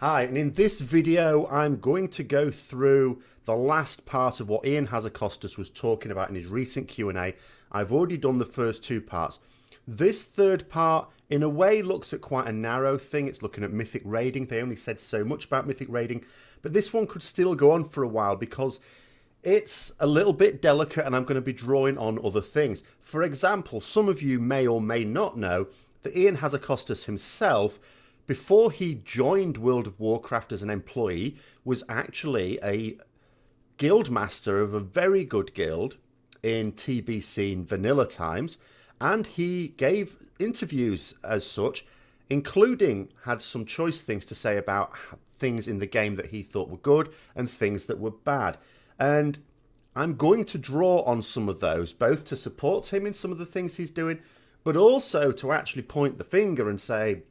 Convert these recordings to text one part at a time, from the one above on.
Hi, and in this video I'm going to go through the last part of what Ian Hazzikostas was talking about in his recent Q&A. I've already done the first two parts. This third part in a way looks at quite a narrow thing. It's looking at mythic raiding. They only said so much about mythic raiding, but this one could still go on for a while because it's a little bit delicate and I'm going to be drawing on other things. For example, some of you may or may not know that Ian Hazzikostas himself, before he joined World of Warcraft as an employee, was actually a guild master of a very good guild in TBC in vanilla times, and he gave interviews as such, including had some choice things to say about things in the game that he thought were good and things that were bad. And I'm going to draw on some of those, both to support him in some of the things he's doing, but also to actually point the finger and say,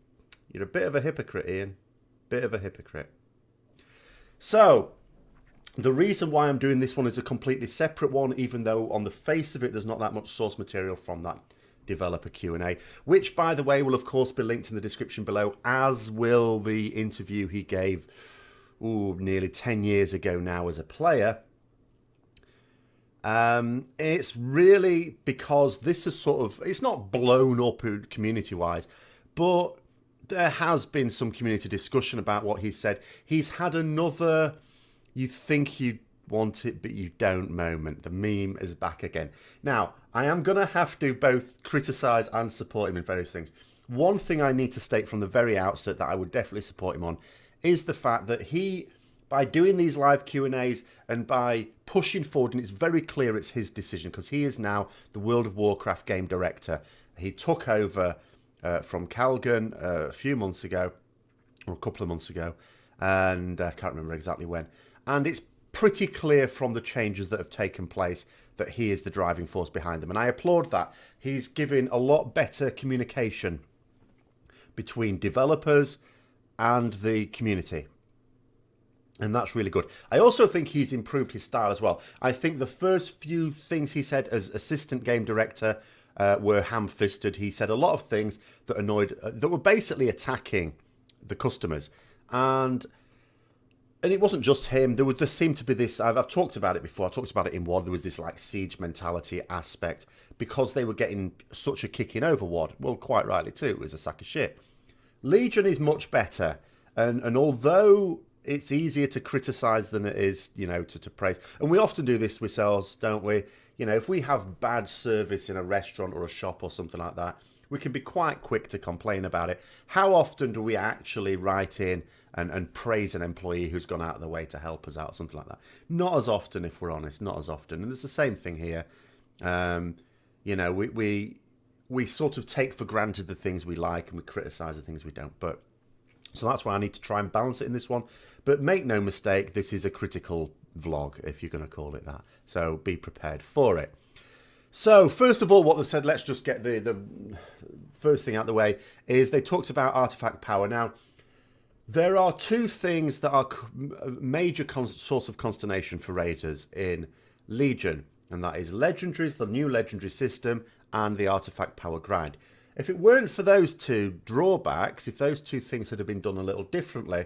you're a bit of a hypocrite, Ian. Bit of a hypocrite. So, the reason why I'm doing this one is a completely separate one, even though on the face of it, there's not that much source material from that developer Q&A, which, by the way, will of course be linked in the description below, as will the interview he gave nearly 10 years ago now as a player. It's really because this is sort of, it's not blown up community-wise, but there has been some community discussion about what he said. He's had another you think you want it but you don't moment. The meme is back again. Now, I am going to have to both criticise and support him in various things. One thing I need to state from the very outset that I would definitely support him on is the fact that he, by doing these live Q&As and by pushing forward, and it's very clear it's his decision because he is now the World of Warcraft game director. He took over from Calgan a few months ago, or a couple of months ago, and I can't remember exactly when. And it's pretty clear from the changes that have taken place that he is the driving force behind them. And I applaud that. He's given a lot better communication between developers and the community. And that's really good. I also think he's improved his style as well. I think the first few things he said as assistant game director were ham-fisted. He said a lot of things that annoyed, that were basically attacking the customers. And it wasn't just him. There seemed to be this, I've talked about it before. I talked about it in WoD. There was this like siege mentality aspect because they were getting such a kicking over WoD. Well, quite rightly too. It was a sack of shit. Legion is much better. And although it's easier to criticize than it is, you know, to praise. And we often do this ourselves, don't we? You know, if we have bad service in a restaurant or a shop or something like that, we can be quite quick to complain about it. How often do we actually write in and praise an employee who's gone out of their way to help us out, something like that? Not as often, if we're honest, not as often. And it's the same thing here. You know, we sort of take for granted the things we like and we criticize the things we don't. But so that's why I need to try and balance it in this one. But make no mistake, this is a critical vlog, if you're going to call it that. So be prepared for it. So first of all, what they said, let's just get the first thing out of the way, is they talked about artifact power. Now, there are two things that are a major source of consternation for raiders in Legion, and that is legendaries, the new legendary system, and the artifact power grind. If it weren't for those two drawbacks, if those two things had been done a little differently,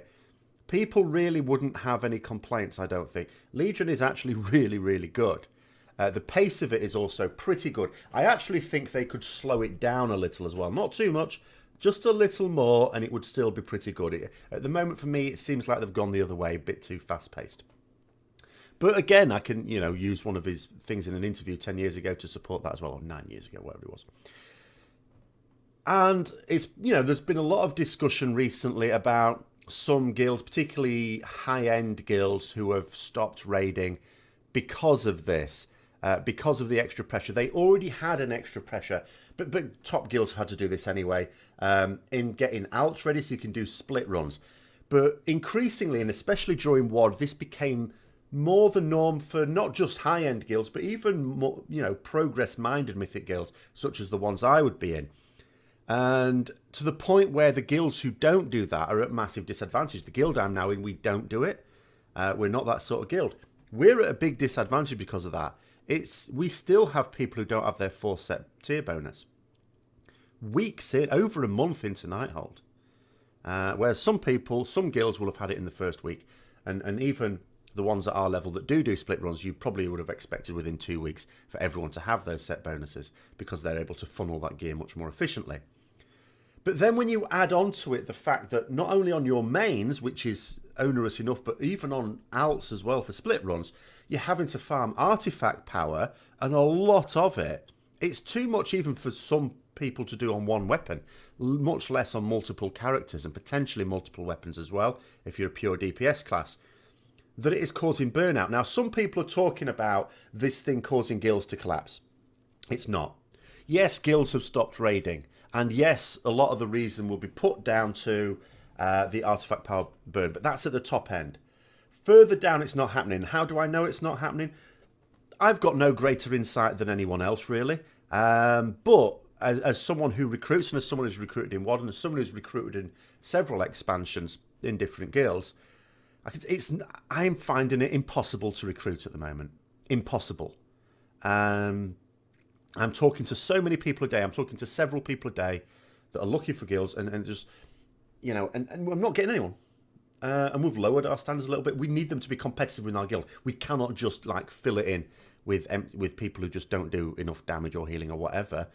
people really wouldn't have any complaints, I don't think. Legion is actually really, really good. The pace of it is also pretty good. I actually think they could slow it down a little as well. Not too much, just a little more, and it would still be pretty good. At the moment, for me, it seems like they've gone the other way, a bit too fast-paced. But again, I can, you know, use one of his things in an interview 10 years ago to support that as well, or 9 years ago, whatever it was. And it's, you know, there's been a lot of discussion recently about some guilds, particularly high-end guilds, who have stopped raiding because of this, because of the extra pressure. They already had an extra pressure, but top guilds have had to do this anyway, in getting alts ready so you can do split runs. But increasingly, and especially during WoD, this became more the norm for not just high-end guilds, but even more, you know, progress-minded mythic guilds, such as the ones I would be in. And to the point where the guilds who don't do that are at massive disadvantage. The guild I'm now in, we don't do it. We're not that sort of guild. We're at a big disadvantage because of that. We still have people who don't have their 4-set tier bonus. Weeks in, over a month into Nighthold. Whereas some guilds will have had it in the first week. And even the ones at our level that do split runs, you probably would have expected within 2 weeks for everyone to have those set bonuses because they're able to funnel that gear much more efficiently. But then when you add on to it the fact that not only on your mains, which is onerous enough, but even on alts as well for split runs, you're having to farm artifact power, and a lot of it. It's too much even for some people to do on one weapon, much less on multiple characters and potentially multiple weapons as well, if you're a pure DPS class, that it is causing burnout. Now, some people are talking about this thing causing guilds to collapse. It's not. Yes, guilds have stopped raiding. And yes, a lot of the reason will be put down to the artifact power burn, but that's at the top end. Further down, it's not happening. How do I know it's not happening? I've got no greater insight than anyone else, really. But as someone who recruits, and as someone who's recruited in WoD, and as someone who's recruited in several expansions in different guilds, I'm finding it impossible to recruit at the moment. Impossible. I'm talking to so many people a day. I'm talking to several people a day that are looking for guilds, and just, and I'm not getting anyone. And we've lowered our standards a little bit. We need them to be competitive with our guild. We cannot just fill it in with people who just don't do enough damage or healing or whatever.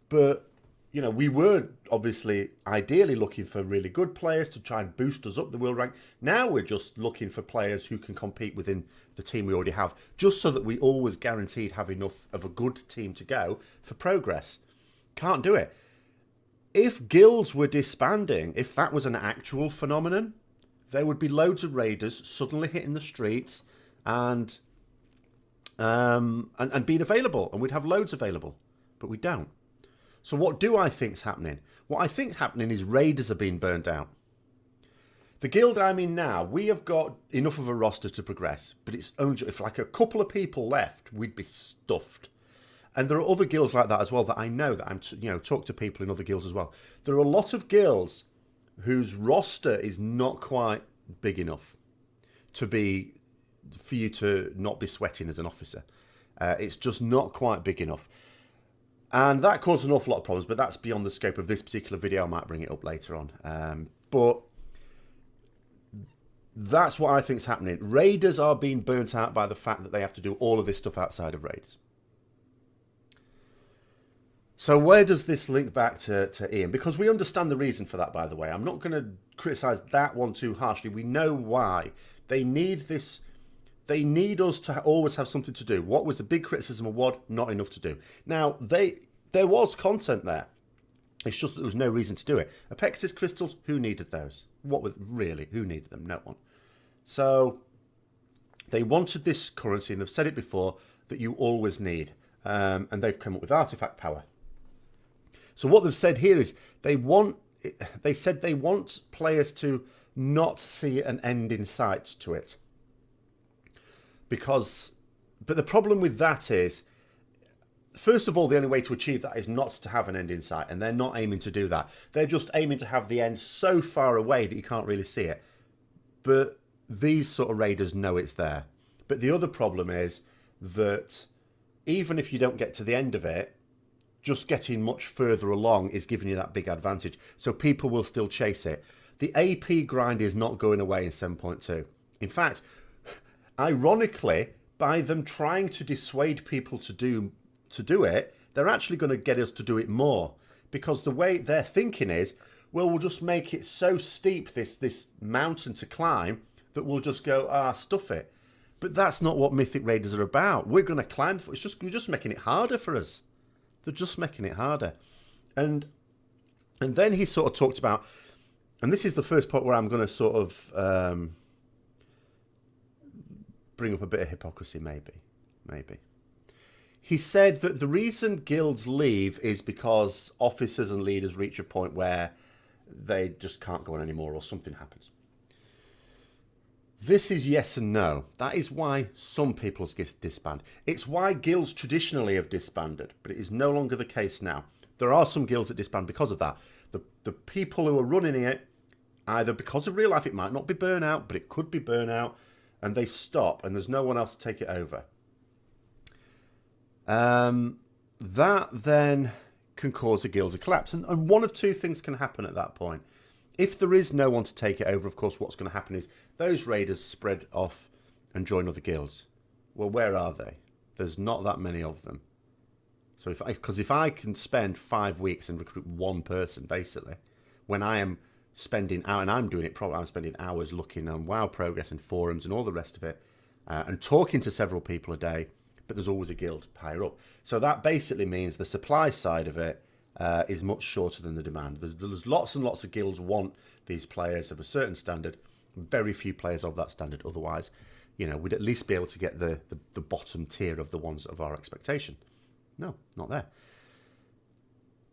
But we were obviously ideally looking for really good players to try and boost us up the world rank. Now we're just looking for players who can compete within the team we already have, just so that we always guaranteed have enough of a good team to go for progress. Can't do it. If guilds were disbanding, if that was an actual phenomenon, there would be loads of raiders suddenly hitting the streets and being available, and we'd have loads available, but we don't. So what do I think's happening? What I think's happening is raiders are being burnt out. The guild I'm in now, we have got enough of a roster to progress, but it's only if like a couple of people left, we'd be stuffed. And there are other guilds like that as well that I know that I'm talk to people in other guilds as well. There are a lot of guilds whose roster is not quite big enough for you to not be sweating as an officer. It's just not quite big enough. And that caused an awful lot of problems, but that's beyond the scope of this particular video. I might bring it up later on. But that's what I think is happening. Raiders are being burnt out by the fact that they have to do all of this stuff outside of raids. So where does this link back to Ian? Because we understand the reason for that, by the way. I'm not going to criticise that one too harshly. We know why. They need this. They need us to always have something to do. What was the big criticism of WoD? Not enough to do. Now, there was content there. It's just that there was no reason to do it. Apexis crystals, who needed those? Who needed them? No one. So they wanted this currency, and they've said it before, that you always need. And they've come up with artifact power. So what they've said here is they said they want players to not see an end in sight to it. But the problem with that is, first of all, the only way to achieve that is not to have an end in sight, and they're not aiming to do that. They're just aiming to have the end so far away that you can't really see it. But these sort of raiders know it's there. But the other problem is that even if you don't get to the end of it, just getting much further along is giving you that big advantage. So people will still chase it. The AP grind is not going away in 7.2. In fact, ironically, by them trying to dissuade people to do it, they're actually going to get us to do it more. Because the way they're thinking is, well, we'll just make it so steep, this mountain to climb, that we'll just go, stuff it. But that's not what Mythic Raiders are about. We're going to climb. We're just making it harder for us. They're just making it harder. And then he sort of talked about, and this is the first point where I'm going to sort of bring up a bit of hypocrisy, maybe. He said that the reason guilds leave is because officers and leaders reach a point where they just can't go on anymore or something happens. This is yes and no. That is why some people disband. It's why guilds traditionally have disbanded, but it is no longer the case now. There are some guilds that disband because of that. The people who are running it, either because of real life, it might not be burnout, but it could be burnout, and they stop, and there's no one else to take it over. That then can cause a guild to collapse. And one of two things can happen at that point. If there is no one to take it over, of course, what's going to happen is those raiders spread off and join other guilds. Well, where are they? There's not that many of them. So if I can spend 5 weeks and recruit one person, basically, when I am spending out, and I'm doing it probably, I'm spending hours looking on WoW progress and forums and all the rest of it, and talking to several people a day, but there's always a guild higher up. So that basically means the supply side of it is much shorter than the demand. There's lots and lots of guilds want these players of a certain standard, very few players of that standard. Otherwise, we'd at least be able to get the bottom tier of the ones of our expectation. No, not there.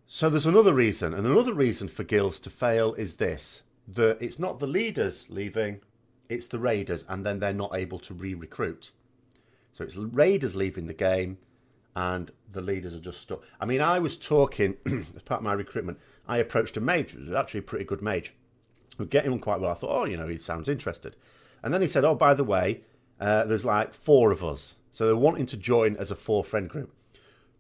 So there's another reason, and another reason for guilds to fail is this, that it's not the leaders leaving, it's the raiders, and then they're not able to re-recruit. So it's raiders leaving the game, and the leaders are just stuck. I mean, I was talking, as part of my recruitment, I approached a mage, who was actually a pretty good mage. We were getting on quite well. I thought, he sounds interested. And then he said, by the way, there's like 4 of us. So they're wanting to join as a 4-friend group.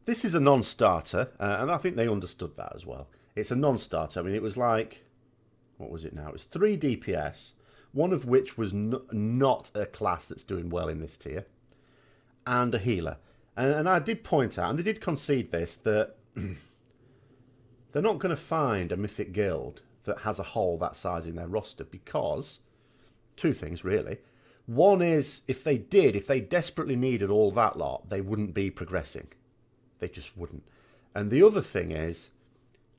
This is a non-starter, and I think they understood that as well. It's a non-starter. I mean, it was like, what was it now? It was 3 DPS, one of which was not a class that's doing well in this tier, and a healer. And I did point out, and they did concede this, that they're not going to find a mythic guild that has a hole that size in their roster because, 2 things really. One is, if they desperately needed all that lot, they wouldn't be progressing. They just wouldn't. And the other thing is,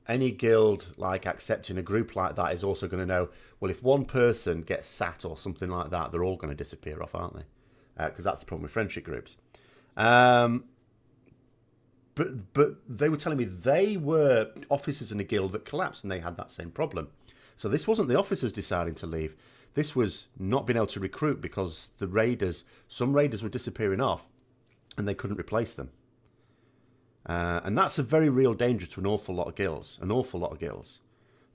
any guild like accepting a group like that is also going to know, well, if one person gets sat or something like that, they're all going to disappear off, aren't they? Because that's the problem with friendship groups. But they were telling me they were officers in a guild that collapsed and they had that same problem. So this wasn't the officers deciding to leave. This was not being able to recruit because some raiders were disappearing off and they couldn't replace them. And that's a very real danger to an awful lot of guilds.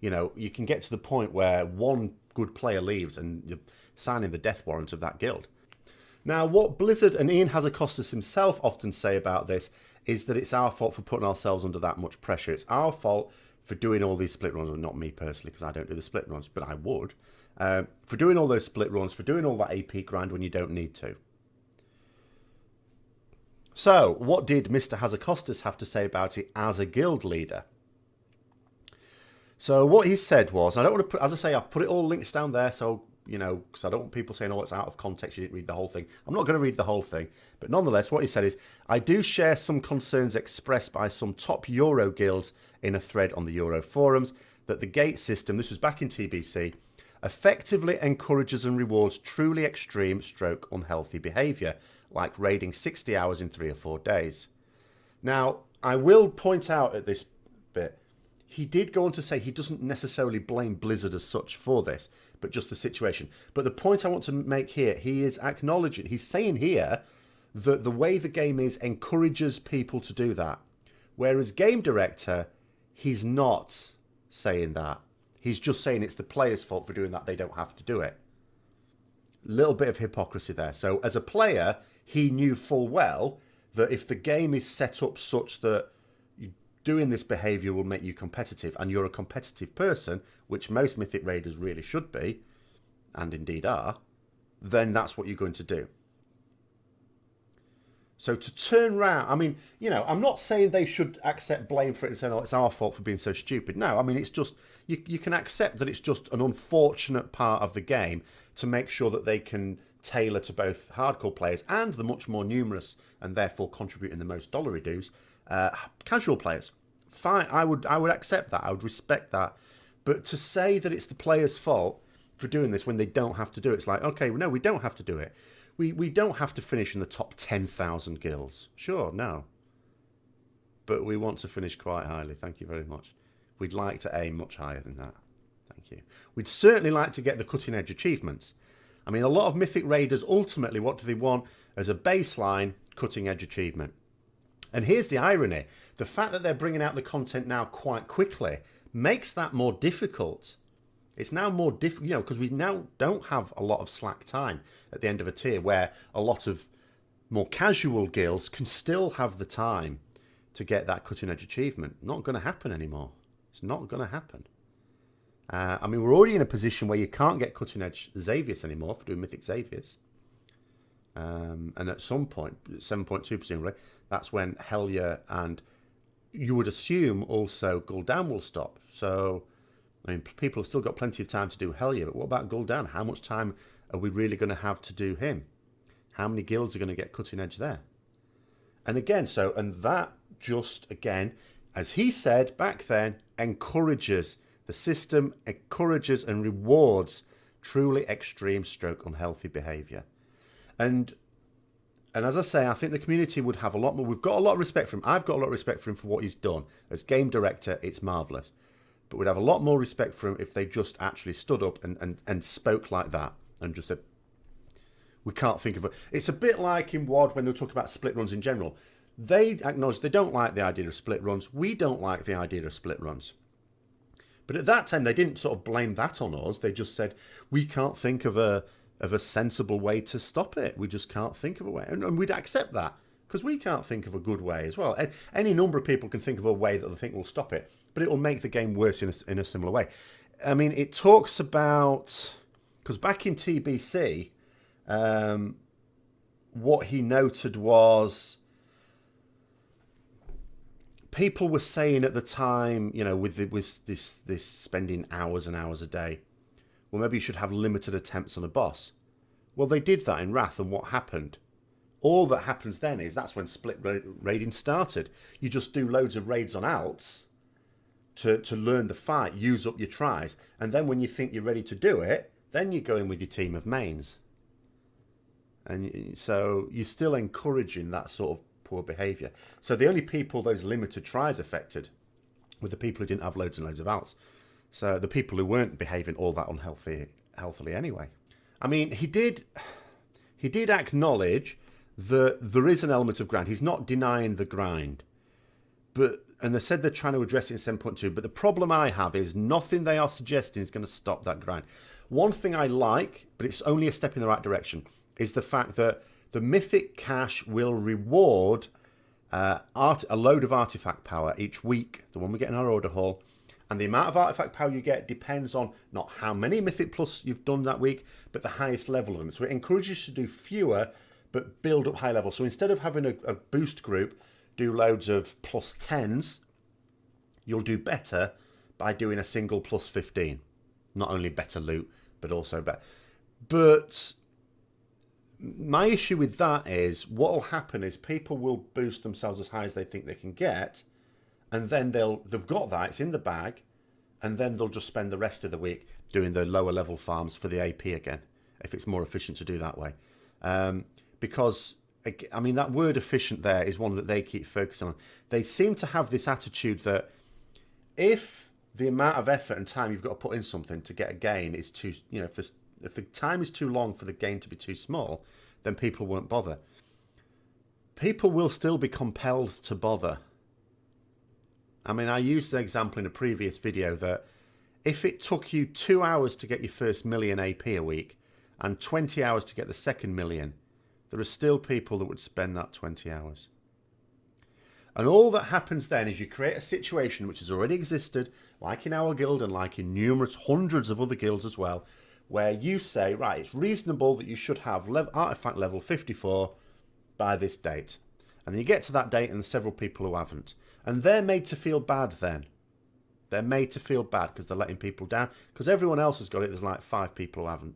You can get to the point where one good player leaves and you're signing the death warrant of that guild. Now, what Blizzard and Ian Hazzikostas himself often say about this is that it's our fault for putting ourselves under that much pressure. It's our fault for doing all these split runs, well, not me personally, because I don't do the split runs, but I would. For doing all those split runs, for doing all that AP grind when you don't need to. So, what did Mr. Hazzikostas have to say about it as a guild leader? So, what he said was, I don't want to put, as I say, I've put it all links down there, so, because I don't want people saying, it's out of context, you didn't read the whole thing. I'm not going to read the whole thing. But nonetheless, what he said is, I do share some concerns expressed by some top Euro guilds in a thread on the Euro forums, that the gate system, this was back in TBC, effectively encourages and rewards truly extreme / unhealthy behaviour, like raiding 60 hours in 3 or 4 days. Now, I will point out at this bit, he did go on to say he doesn't necessarily blame Blizzard as such for this, but just the situation. But the point I want to make here, he is acknowledging, he's saying here that the way the game is encourages people to do that. Whereas game director, he's not saying that. He's just saying it's the player's fault for doing that. They don't have to do it. Little bit of hypocrisy there. So as a player, he knew full well that if the game is set up such that doing this behaviour will make you competitive, and you're a competitive person, which most Mythic Raiders really should be, and indeed are, then that's what you're going to do. So to turn round, I mean, I'm not saying they should accept blame for it and say, it's our fault for being so stupid. No, I mean, it's just, you can accept that it's just an unfortunate part of the game to make sure that they can tailor to both hardcore players and the much more numerous and therefore contributing the most dollary dues, casual players. Fine, I would accept that. I would respect that. But to say that it's the player's fault for doing this when they don't have to do it, it's like, okay, no, we don't have to do it. We don't have to finish in the top 10,000 guilds. Sure, no. But we want to finish quite highly. Thank you very much. We'd like to aim much higher than that. Thank you. We'd certainly like to get the cutting-edge achievements. I mean, a lot of Mythic Raiders, ultimately, what do they want as a baseline cutting-edge achievement? And here's the irony. The fact that they're bringing out the content now quite quickly makes that more difficult. It's now more difficult, because we now don't have a lot of slack time at the end of a tier where a lot of more casual guilds can still have the time to get that cutting-edge achievement. Not going to happen anymore. It's not going to happen. I mean, we're already in a position where you can't get cutting edge Xavius anymore for doing mythic Xavius. And at some point, 7.2 presumably, that's when Helya and you would assume also Gul'dan will stop. So, I mean, people have still got plenty of time to do Helya, but what about Gul'dan? How much time are we really going to have to do him? How many guilds are going to get cutting edge there? And again, and that just, again, as he said back then, encourages, the system encourages and rewards truly extreme stroke unhealthy behaviour. And as I say, I think the community would have a lot more. We've got a lot of respect for him. I've got a lot of respect for him for what he's done. As game director, it's marvellous. But we'd have a lot more respect for him if they just actually stood up and spoke like that and just said, we can't think of it. It's a bit like in WoD when they were talking about split runs in general. They acknowledge they don't like the idea of split runs. We don't like the idea of split runs. But at that time, they didn't sort of blame that on us. They just said, we can't think of a sensible way to stop it. We just can't think of a way. And we'd accept that because we can't think of a good way as well. Any number of people can think of a way that they think will stop it, but it will make the game worse in a similar way. I mean, it talks about, because back in TBC, what he noted was people were saying at the time, you know, with this spending hours and hours a day, well, maybe you should have limited attempts on a boss. Well, they did that in Wrath, and what happened? All that happens then is that's when split raiding started. You just do loads of raids on alts to learn the fight, use up your tries, and then when you think you're ready to do it, then you go in with your team of mains. And so you're still encouraging that sort of poor behaviour. So the only people those limited tries affected were the people who didn't have loads and loads of alts. So the people who weren't behaving all that healthily anyway. I mean, he did acknowledge that there is an element of grind. He's not denying the grind. And they said they're trying to address it in 7.2. But the problem I have is nothing they are suggesting is going to stop that grind. One thing I like, but it's only a step in the right direction, is the fact that the mythic cache will reward a load of artifact power each week, the one we get in our order hall. And the amount of artifact power you get depends on not how many Mythic Plus you've done that week, but the highest level of them. So it encourages you to do fewer, but build up high level. So instead of having a boost group do loads of plus 10s, you'll do better by doing a single plus 15. Not only better loot, but also better. But my issue with that is what will happen is people will boost themselves as high as they think they can get, and then they've got that, it's in the bag, and then they'll just spend the rest of the week doing the lower level farms for the AP again, if it's more efficient to do that way. Because, I mean, that word efficient there is one that they keep focusing on. They seem to have this attitude that if the amount of effort and time you've got to put in something to get a gain is too, you know, if the time is too long for the gain to be too small, then people won't bother. People will still be compelled to bother. I mean, I used the example in a previous video that if it took you 2 hours to get your first million AP a week and 20 hours to get the second million, there are still people that would spend that 20 hours. And all that happens then is you create a situation which has already existed, like in our guild and like in numerous hundreds of other guilds as well, where you say, right, it's reasonable that you should have artifact level 54 by this date. And then you get to that date and there's several people who haven't. And they're made to feel bad then. They're made to feel bad because they're letting people down. Because everyone else has got it, there's like 5 people who haven't.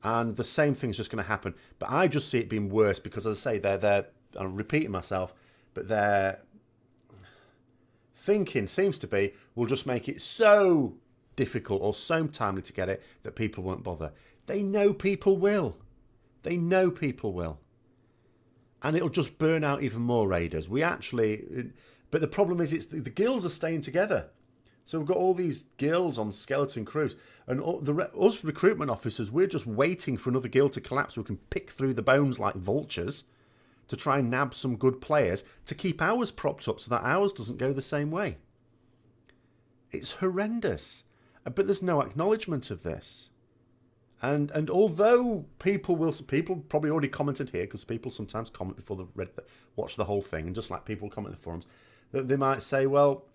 And the same thing's just going to happen. But I just see it being worse because, as I say, they're I'm repeating myself, but their thinking seems to be, we'll just make it so difficult or so timely to get it that people won't bother. They know people will. They know people will. And it'll just burn out even more raiders. But the problem is the guilds are staying together. So we've got all these guilds on skeleton crews. And us recruitment officers, we're just waiting for another guild to collapse so we can pick through the bones like vultures to try and nab some good players to keep ours propped up so that ours doesn't go the same way. It's horrendous. But there's no acknowledgement of this. And although people probably already commented here, because people sometimes comment before they've watched the whole thing, and just like people comment in the forums, that they might say, well,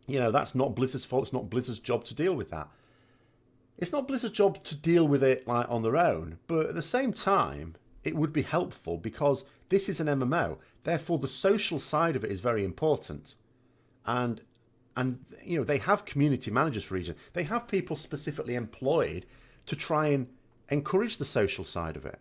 that's not Blizzard's fault. It's not Blizzard's job to deal with that. It's not Blizzard's job to deal with it like on their own, but at the same time, it would be helpful because this is an MMO. Therefore, the social side of it is very important. And they have community managers for region. They have people specifically employed to try and encourage the social side of it.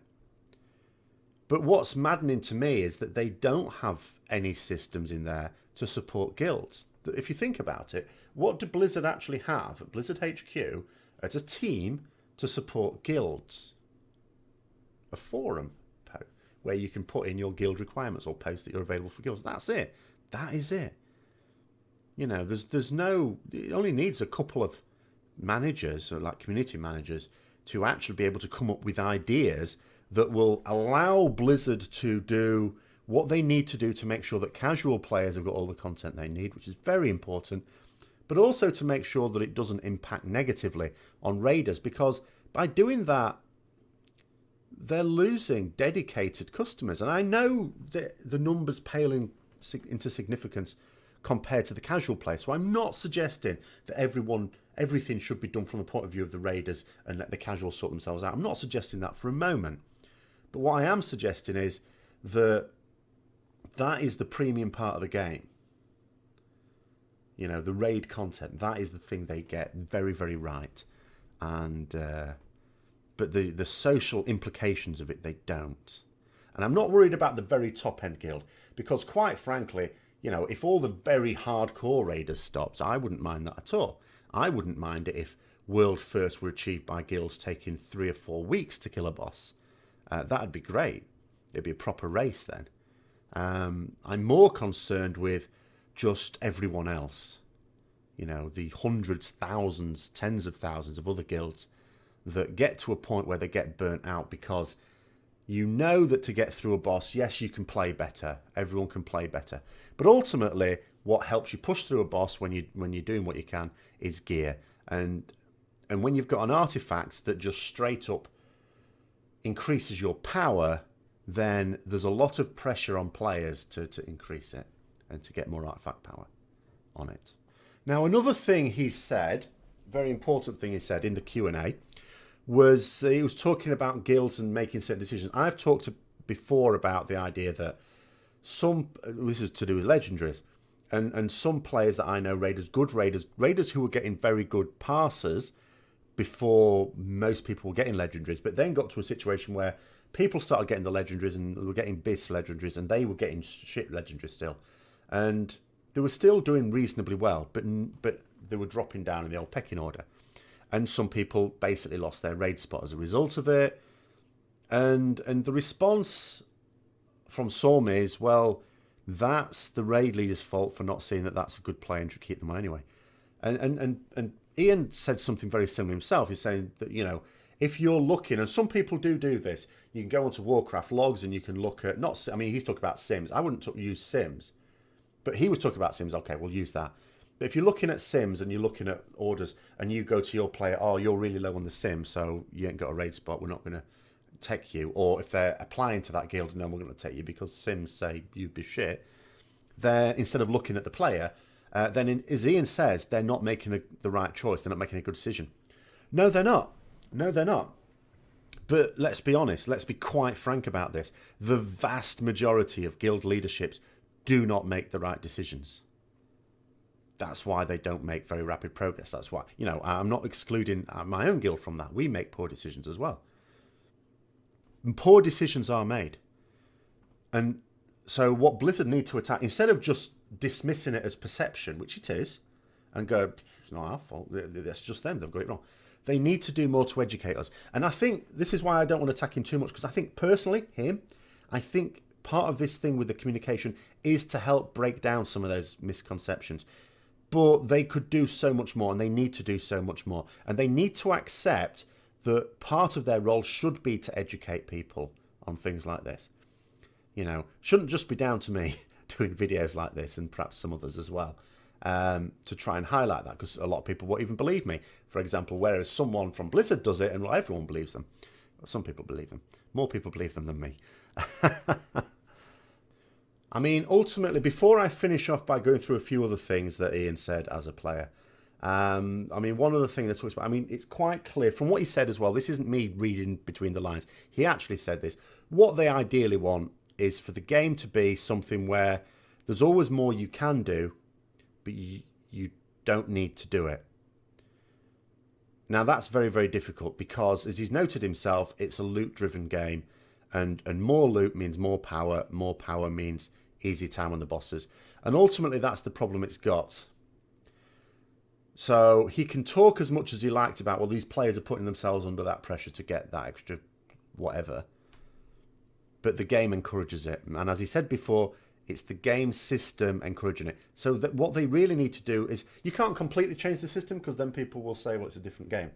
But what's maddening to me is that they don't have any systems in there to support guilds. If you think about it, what do Blizzard actually have at Blizzard HQ as a team to support guilds? A forum where you can put in your guild requirements or post that you're available for guilds. That's it. That is it. There's no... It only needs a couple of managers, or like community managers, to actually be able to come up with ideas that will allow Blizzard to do what they need to do to make sure that casual players have got all the content they need, which is very important, but also to make sure that it doesn't impact negatively on raiders, because by doing that, they're losing dedicated customers. And I know that the numbers pale into significance compared to the casual player, so I'm not suggesting that everything should be done from the point of view of the raiders and let the casuals sort themselves out. I'm not suggesting that for a moment. But what I am suggesting is that is the premium part of the game. The raid content, that is the thing they get very, very right. And but the social implications of it, they don't. And I'm not worried about the very top end guild, because quite frankly, if all the very hardcore raiders stops, I wouldn't mind that at all. I wouldn't mind it if world firsts were achieved by guilds taking 3 or 4 weeks to kill a boss. That'd be great. It'd be a proper race then. I'm more concerned with just everyone else. The hundreds, thousands, tens of thousands of other guilds that get to a point where they get burnt out because that to get through a boss, yes, you can play better. Everyone can play better. But ultimately, what helps you push through a boss when you're doing what you can is gear. And when you've got an artifact that just straight up increases your power, then there's a lot of pressure on players to increase it and to get more artifact power on it. Now, another thing he said, very important thing he said in the Q&A, was he was talking about guilds and making certain decisions. I've talked before about the idea that this is to do with legendaries, and some players that I know, good raiders who were getting very good parsers before most people were getting legendaries, but then got to a situation where people started getting the legendaries and were getting bis legendaries, and they were getting shit legendaries still. And they were still doing reasonably well, but they were dropping down in the old pecking order. And some people basically lost their raid spot as a result of it. And the response from some is, well, that's the raid leader's fault for not seeing that that's a good play and should keep them on anyway. And Ian said something very similar himself. He's saying that, if you're looking, and some people do this, you can go onto Warcraft logs and you can look at, he's talking about Sims. I wouldn't use Sims, but he was talking about Sims. Okay, we'll use that. But if you're looking at Sims and you're looking at orders and you go to your player, oh, you're really low on the Sim, so you ain't got a raid spot, we're not going to take you. Or if they're applying to that guild, no, we're going to take you because Sims say you'd be shit. They're, instead of looking at the player, then as Ian says, they're not making the right choice. They're not making a good decision. No, they're not. No, they're not. But let's be honest. Let's be quite frank about this. The vast majority of guild leaderships do not make the right decisions. That's why they don't make very rapid progress. That's why, I'm not excluding my own guild from that. We make poor decisions as well. And poor decisions are made. And so what Blizzard need to attack, instead of just dismissing it as perception, which it is, and go, it's not our fault, that's just them, they've got it wrong. They need to do more to educate us. And I think this is why I don't want to attack him too much, because I think personally, I think part of this thing with the communication is to help break down some of those misconceptions. But they could do so much more, and they need to do so much more. And they need to accept that part of their role should be to educate people on things like this. Shouldn't just be down to me doing videos like this, and perhaps some others as well, to try and highlight that, because a lot of people won't even believe me, for example, whereas someone from Blizzard does it, and well, everyone believes them. Some people believe them. More people believe them than me. I mean, ultimately, before I finish off by going through a few other things that Ian said as a player, I mean, one other thing that talks about, I mean, it's quite clear from what he said as well. This isn't me reading between the lines. He actually said this. What they ideally want is for the game to be something where there's always more you can do, but you don't need to do it. Now, that's very, very difficult because, as he's noted himself, it's a loot-driven game, and more loot means more power. More power means easy time on the bosses. And ultimately, that's the problem it's got. So he can talk as much as he liked about, well, these players are putting themselves under that pressure to get that extra whatever. But the game encourages it. And as he said before, it's the game system encouraging it. So that what they really need to do is, you can't completely change the system because then people will say, well, it's a different game.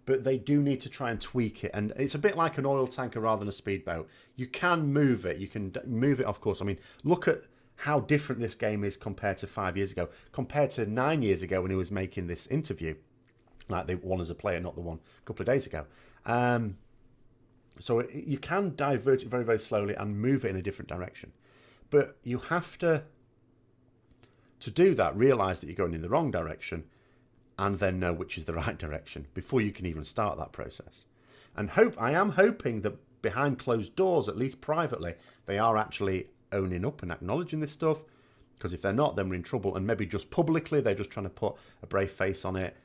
But they do need to try and tweak it. And it's a bit like an oil tanker rather than a speedboat. You can move it. You can move it, of course. I mean, look at how different this game is compared to 5 years ago, compared to 9 years ago when he was making this interview. Like the one as a player, not the one a couple of days ago. So you can divert it very, very slowly and move it in a different direction. But you have to do that, realise that you're going in the wrong direction, and then know which is the right direction before you can even start that process. And I am hoping that behind closed doors, at least privately, they are actually owning up and acknowledging this stuff. Because if they're not, then we're in trouble. And maybe just publicly, they're just trying to put a brave face on it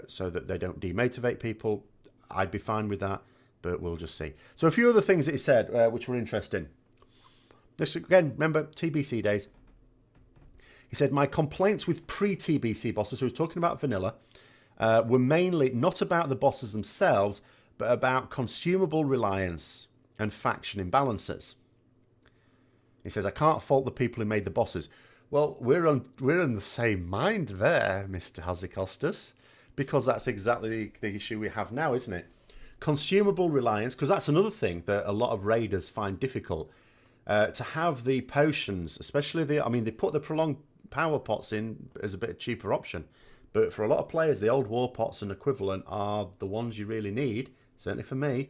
so that they don't demotivate people. I'd be fine with that, but we'll just see. So a few other things that he said, which were interesting. This, again, remember, TBC days. He said, my complaints with pre-TBC bosses, who was talking about vanilla, were mainly not about the bosses themselves, but about consumable reliance and faction imbalances. He says, I can't fault the people who made the bosses. Well, we're in the same mind there, Mr. Hazzikostas, because that's exactly the issue we have now, isn't it? Consumable reliance, because that's another thing that a lot of raiders find difficult. To have the potions, especially they put the prolonged power pots in as a bit of cheaper option. But for a lot of players, the old war pots and equivalent are the ones you really need, certainly for me.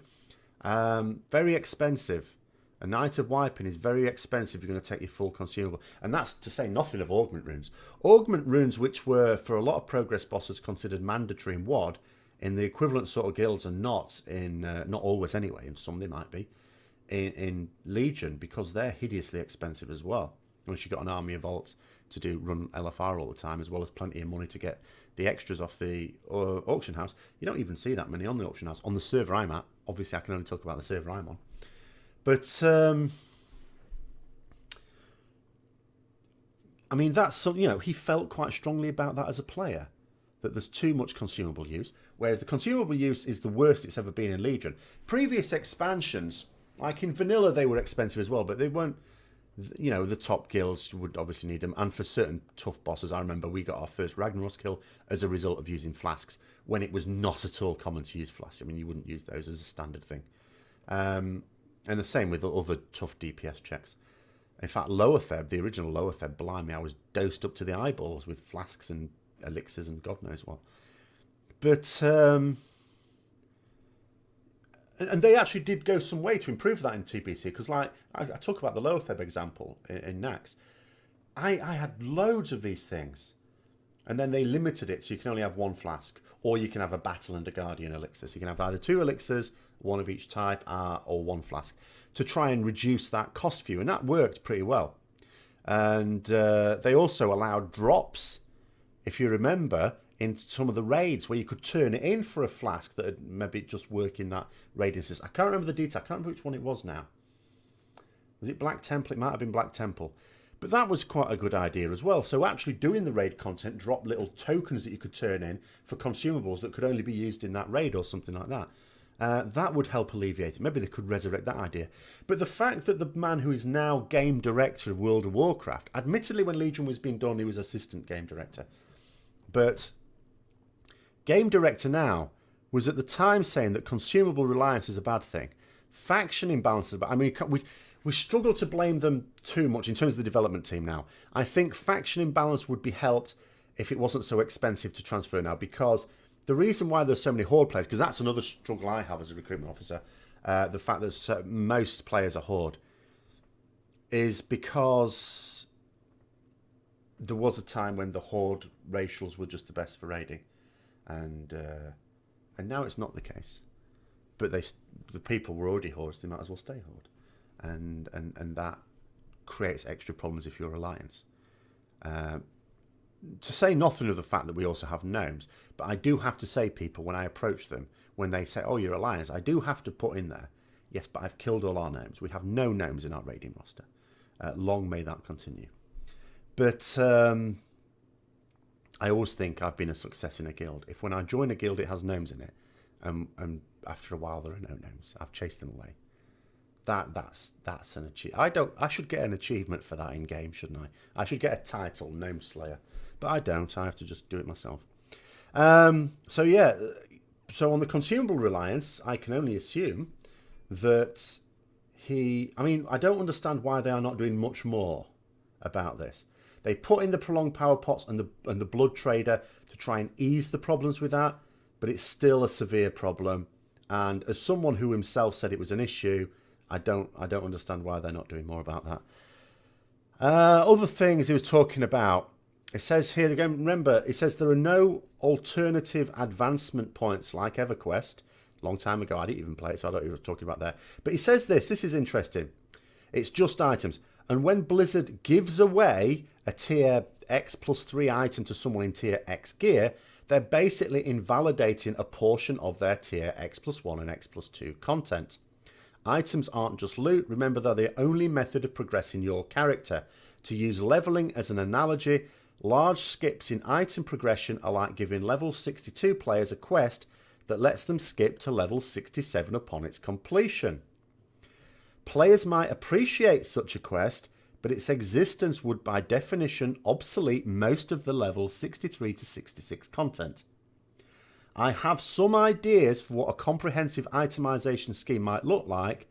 Very expensive. A Night of Wiping is very expensive if you're going to take your full consumable. And that's to say nothing of Augment Runes. Augment Runes, which were, for a lot of progress bosses, considered mandatory in WoD, in the equivalent sort of guilds are not, not always anyway, in some they might be, in Legion, because they're hideously expensive as well. Once you've got an army of vaults to run LFR all the time, as well as plenty of money to get the extras off the auction house. You don't even see that many on the auction house. On the server I'm at, obviously I can only talk about the server I'm on. But, I mean, that's something, he felt quite strongly about that as a player, that there's too much consumable use, whereas the consumable use is the worst it's ever been in Legion. Previous expansions, like in Vanilla, they were expensive as well, but they weren't, the top guilds would obviously need them. And for certain tough bosses, I remember we got our first Ragnaros kill as a result of using flasks, when it was not at all common to use flasks. I mean, you wouldn't use those as a standard thing. And the same with the other tough DPS checks. In fact, Lower Theb, the original Lower Theb, blimey, I was dosed up to the eyeballs with flasks and elixirs and God knows what. But, and they actually did go some way to improve that in TBC, because like, I talk about the Lower Theb example in Nax. I had loads of these things, and then they limited it so you can only have one flask, or you can have a Battle and a Guardian elixir. So you can have either 2 elixirs, one of each type, or 1 flask, to try and reduce that cost for you. And that worked pretty well. And they also allowed drops, if you remember, in some of the raids where you could turn it in for a flask that would maybe just work in that raid instance. I can't remember the detail. I can't remember which one it was now. Was it Black Temple? It might have been Black Temple. But that was quite a good idea as well. So actually doing the raid content, drop little tokens that you could turn in for consumables that could only be used in that raid or something like that. That would help alleviate it. Maybe they could resurrect that idea. But the fact that the man who is now game director of World of Warcraft, admittedly when Legion was being done, he was assistant game director. But game director now was at the time saying that consumable reliance is a bad thing. Faction imbalance is a bad. I mean, we struggle to blame them too much in terms of the development team now. I think faction imbalance would be helped if it wasn't so expensive to transfer now, because the reason why there's so many Horde players, because that's another struggle I have as a recruitment officer, the fact that most players are Horde. is because there was a time when the Horde racials were just the best for raiding, and now it's not the case. But the people were already Hordes; they might as well stay Horde, and that creates extra problems if you're Alliance. To say nothing of the fact that we also have gnomes, but I do have to say, people, when I approach them, when they say, "Oh, you're Alliance," I do have to put in there, "Yes, but I've killed all our gnomes. We have no gnomes in our raiding roster. Long may that continue." But I always think I've been a success in a guild. If when I join a guild it has gnomes in it, and after a while there are no gnomes, I've chased them away. That's an achievement. I should get an achievement for that in game, shouldn't I? I should get a title, Gnome Slayer, but I don't. I have to just do it myself. So yeah, so on the consumable reliance, I can only assume that I don't understand why they are not doing much more about this. They put in the prolonged power pots and the blood trader to try and ease the problems with that, but it's still a severe problem. And as someone who himself said it was an issue, I don't understand why they're not doing more about that. Other things he was talking about. It says here again. Remember, it says there are no alternative advancement points like EverQuest. Long time ago, I didn't even play it, so I don't know what you're talking about there. But he says this is interesting. It's just items. And when Blizzard gives away a tier X plus 3 item to someone in tier X gear, they're basically invalidating a portion of their tier X plus 1 and X plus 2 content. Items aren't just loot. Remember, they're the only method of progressing your character. To use leveling as an analogy, large skips in item progression are like giving level 62 players a quest that lets them skip to level 67 upon its completion. Players might appreciate such a quest, but its existence would by definition obsolete most of the level 63 to 66 content. I have some ideas for what a comprehensive itemization scheme might look like,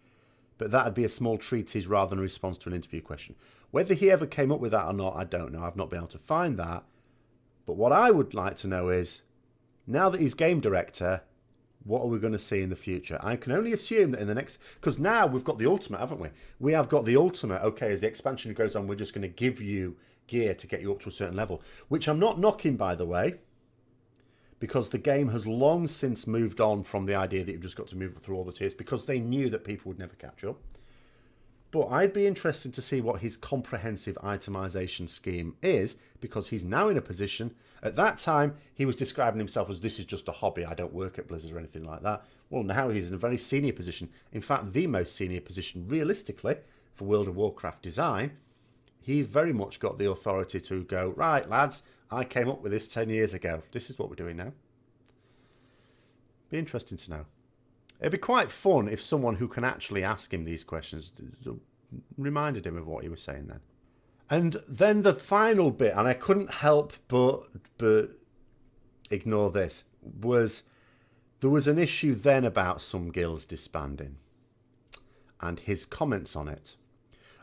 but that'd be a small treatise rather than a response to an interview question. Whether he ever came up with that or not, I don't know. I've not been able to find that. But what I would like to know is, now that he's game director, what are we going to see in the future? I can only assume that in the next... Because now we've got the ultimate, haven't we? We have got the ultimate. Okay, as the expansion goes on, we're just going to give you gear to get you up to a certain level. Which I'm not knocking, by the way, because the game has long since moved on from the idea that you've just got to move through all the tiers, because they knew that people would never catch up. But I'd be interested to see what his comprehensive itemization scheme is, because he's now in a position... At that time, he was describing himself as, this is just a hobby, I don't work at Blizzard or anything like that. Well, now he's in a very senior position. In fact, the most senior position, realistically, for World of Warcraft design. He's very much got the authority to go, right, lads, I came up with this 10 years ago. This is what we're doing now. Be interesting to know. It'd be quite fun if someone who can actually ask him these questions reminded him of what he was saying then. And then the final bit, and I couldn't help but ignore this, was there was an issue then about some guilds disbanding and his comments on it.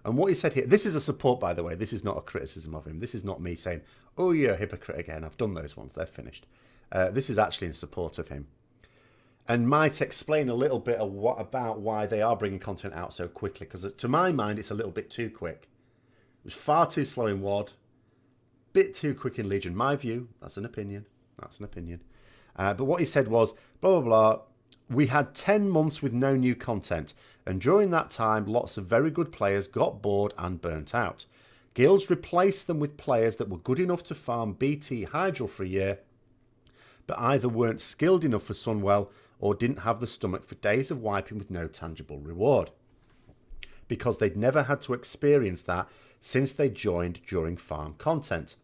And what he said here, this is a support, by the way, this is not a criticism of him. This is not me saying, oh, you're a hypocrite again. I've done those ones. They're finished. This is actually in support of him. And might explain a little bit of about why they are bringing content out so quickly. Because to my mind, it's a little bit too quick. It was far too slow in WoD. Bit too quick in Legion. My view. That's an opinion. That's an opinion. But what he said was, blah, blah, blah. We had 10 months with no new content. And during that time, lots of very good players got bored and burnt out. Guilds replaced them with players that were good enough to farm BT Hydral for a year, but either weren't skilled enough for Sunwell or didn't have the stomach for days of wiping with no tangible reward. Because they'd never had to experience that since they joined during farm content.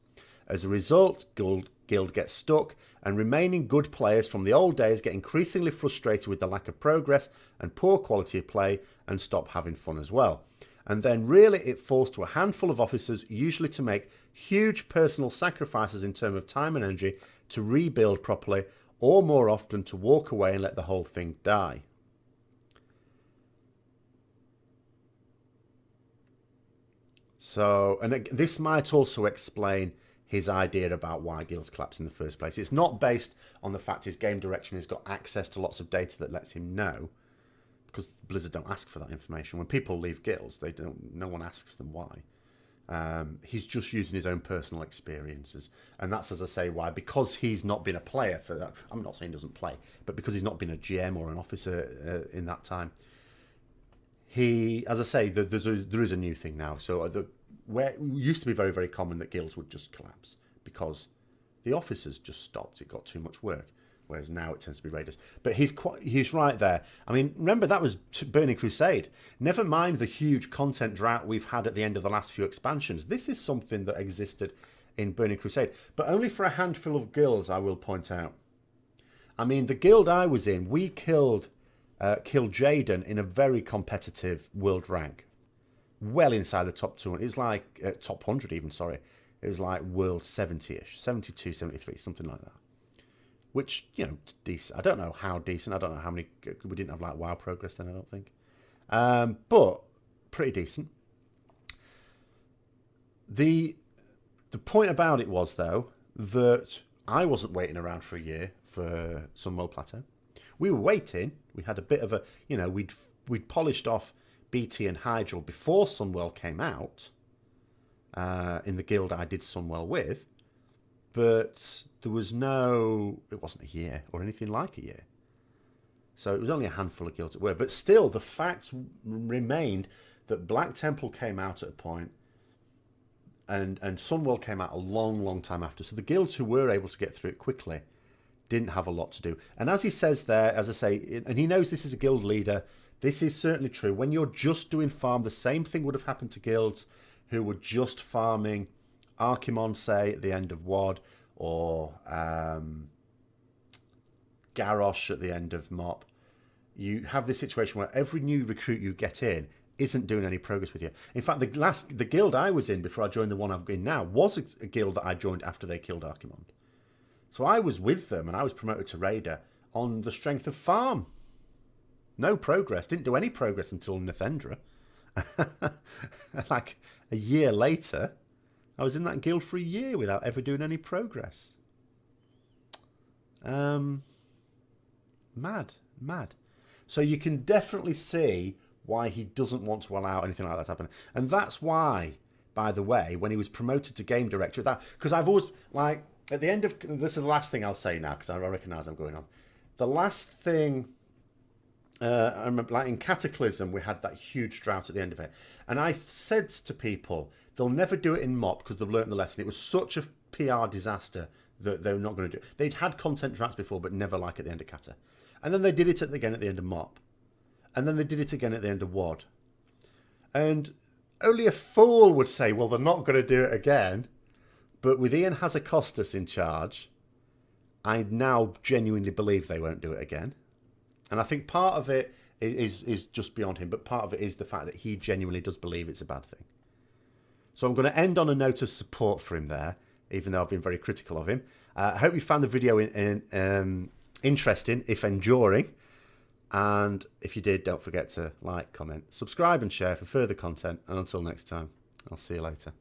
As a result, Guild gets stuck, and remaining good players from the old days get increasingly frustrated with the lack of progress and poor quality of play and stop having fun as well. And then really it falls to a handful of officers, usually to make huge personal sacrifices in terms of time and energy to rebuild properly, or more often to walk away and let the whole thing die. So, and this might also explain his idea about why guilds collapse in the first place. It's not based on the fact his game direction has got access to lots of data that lets him know. because Blizzard don't ask for that information. When people leave guilds, they don't. No one asks them why. He's just using his own personal experiences, and that's, as I say, why, because he's not been a player for that. I'm not saying he doesn't play, but because he's not been a GM or an officer in that time. He, as I say, there is a new thing now. So where it used to be very, very common that guilds would just collapse because the officers just stopped. It got too much work. Whereas now it tends to be raiders. But he's right there. I mean, remember, that was Burning Crusade. Never mind the huge content drought we've had at the end of the last few expansions. This is something that existed in Burning Crusade, but only for a handful of guilds, I will point out. I mean, the guild I was in, we killed Jaden in a very competitive world rank. Well inside the top 200. It was like top 100 even, sorry. It was like world 70-ish, 72, 73, something like that. Which, you know, decent. I don't know how decent. I don't know how many. We didn't have like WoW progress then, I don't think. But pretty decent. The point about it was, though, that I wasn't waiting around for a year for Sunwell Plateau. We were waiting. We had a bit of a, you know, we'd polished off BT and Hydral before Sunwell came out. In the guild I did Sunwell with. But there was it wasn't a year or anything like a year. So it was only a handful of guilds that were. But still, the facts remained that Black Temple came out at a point and Sunwell came out a long, long time after. So the guilds who were able to get through it quickly didn't have a lot to do. And as he says there, as I say, and he knows this is a guild leader, this is certainly true. When you're just doing farm, the same thing would have happened to guilds who were just farming Archimon, say, at the end of WoD, or Garrosh at the end of MOP. You have this situation where every new recruit you get in isn't doing any progress with you. In fact, the guild I was in before I joined the one I'm in now was a guild that I joined after they killed Archimon. So I was with them and I was promoted to Raider on the strength of farm. No progress. Didn't do any progress until Nethendra. Like a year later, I was in that guild for a year without ever doing any progress. Mad. So you can definitely see why he doesn't want to allow anything like that to happen. And that's why, by the way, when he was promoted to game director, because I've always, like, at the end of, this is the last thing I'll say now, because I recognise I'm going on. The last thing, I remember, like in Cataclysm, we had that huge drought at the end of it. And I said to people, they'll never do it in MOP because they've learnt the lesson. It was such a PR disaster that they're not going to do it. They'd had content droughts before, but never like at the end of Cata. And then they did it again at the end of MOP. And then they did it again at the end of WoD. And only a fool would say, well, they're not going to do it again. But with Ian Hazzikostas in charge, I now genuinely believe they won't do it again. And I think part of it is just beyond him, but part of it is the fact that he genuinely does believe it's a bad thing. So I'm going to end on a note of support for him there, even though I've been very critical of him. I hope you found the video interesting, if enduring. And if you did, don't forget to like, comment, subscribe and share for further content. And until next time, I'll see you later.